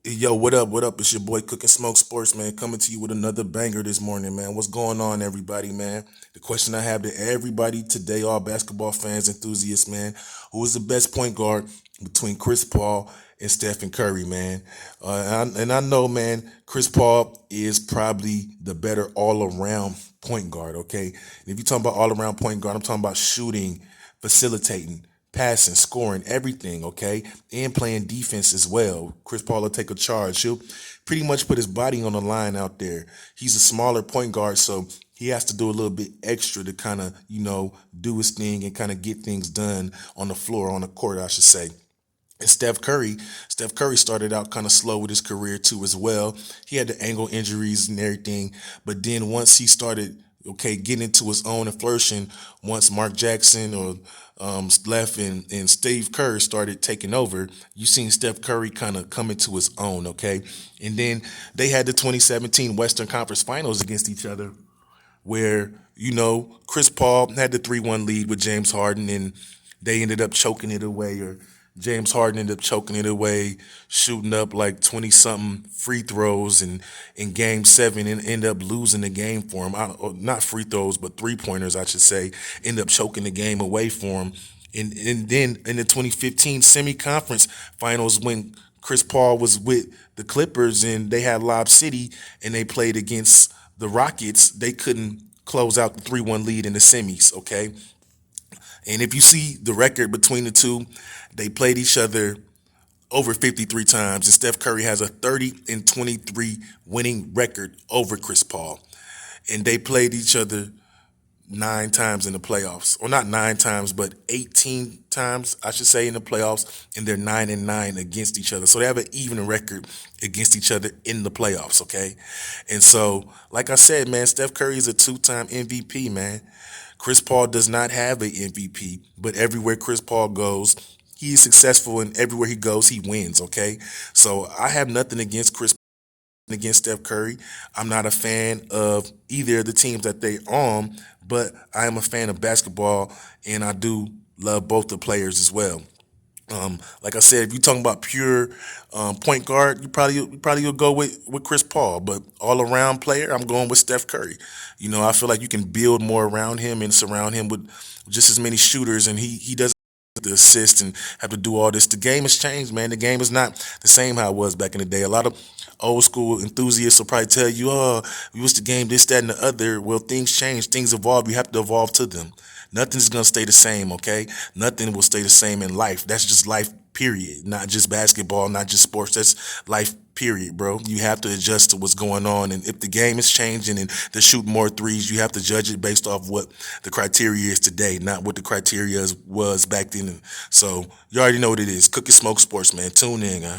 Yo, what up? What up? It's your boy Cooking Smoke Sports, man, coming to you with another banger this morning, man. What's going on, everybody, man? The question I have to everybody today, all basketball fans, enthusiasts, man, who is the best point guard between Chris Paul and Stephen Curry, man? And I know, man, Chris Paul is probably the better all-around point guard, okay? And if you're talking about all-around point guard, I'm talking about shooting, facilitating, passing, scoring, everything, okay? And playing defense as well. Chris Paul will take a charge. He'll pretty much put his body on the line out there. He's a smaller point guard, so he has to do a little bit extra to kind of, do his thing and kind of get things done on the floor, on the court, I should say. And Steph Curry started out kind of slow with his career too as well. He had the ankle injuries and everything, but then once he started, okay, getting into his own and flourishing, once Mark Jackson or left and Steve Kerr started taking over, you seen Steph Curry kind of come into his own, okay? And then they had the 2017 Western Conference Finals against each other where, Chris Paul had the 3-1 lead with James Harden and they ended up choking it away, or James Harden ended up choking it away, shooting up like 20 something free throws and in game seven and end up losing the game for him. Or not free throws, but 3-pointers, I should say, end up choking the game away for him. And then in the 2015 semi-conference finals, when Chris Paul was with the Clippers and they had Lob City and they played against the Rockets, they couldn't close out the 3-1 lead in the semis, okay? And if you see the record between the two, they played each other over 53 times, and Steph Curry has a 30-23 winning record over Chris Paul. And they played each other 9 times in the playoffs, or not 9 times, but 18 times, I should say, in the playoffs, and they're 9-9 against each other. So they have an even record against each other in the playoffs, okay? And so, like I said, man, Steph Curry is a 2-time MVP, man. Chris Paul does not have an MVP, but everywhere Chris Paul goes, he is successful, and everywhere he goes, he wins, okay? So I have nothing against Chris against Steph Curry. I'm not a fan of either of the teams that they on, but I am a fan of basketball, and I do love both the players as well. Like I said, if you're talking about pure point guard, you probably will go with Chris Paul. But all around player, I'm going with Steph Curry. I feel like you can build more around him and surround him with just as many shooters, and he doesn't have to assist and have to do all this. The game has changed, man. The game is not the same how it was back in the day. A lot of old school enthusiasts will probably tell you, "Oh, we used the game this, that, and the other." Well, things change, things evolve. You have to evolve to them. Nothing's gonna stay the same, okay? Nothing will stay the same in life. That's just life, period. Not just basketball, not just sports. That's life, period, bro. You have to adjust to what's going on. And if the game is changing and they're shooting more threes, you have to judge it based off what the criteria is today, not what the criteria was back then. So you already know what it is. Cookie Smoke Sports, man. Tune in, huh?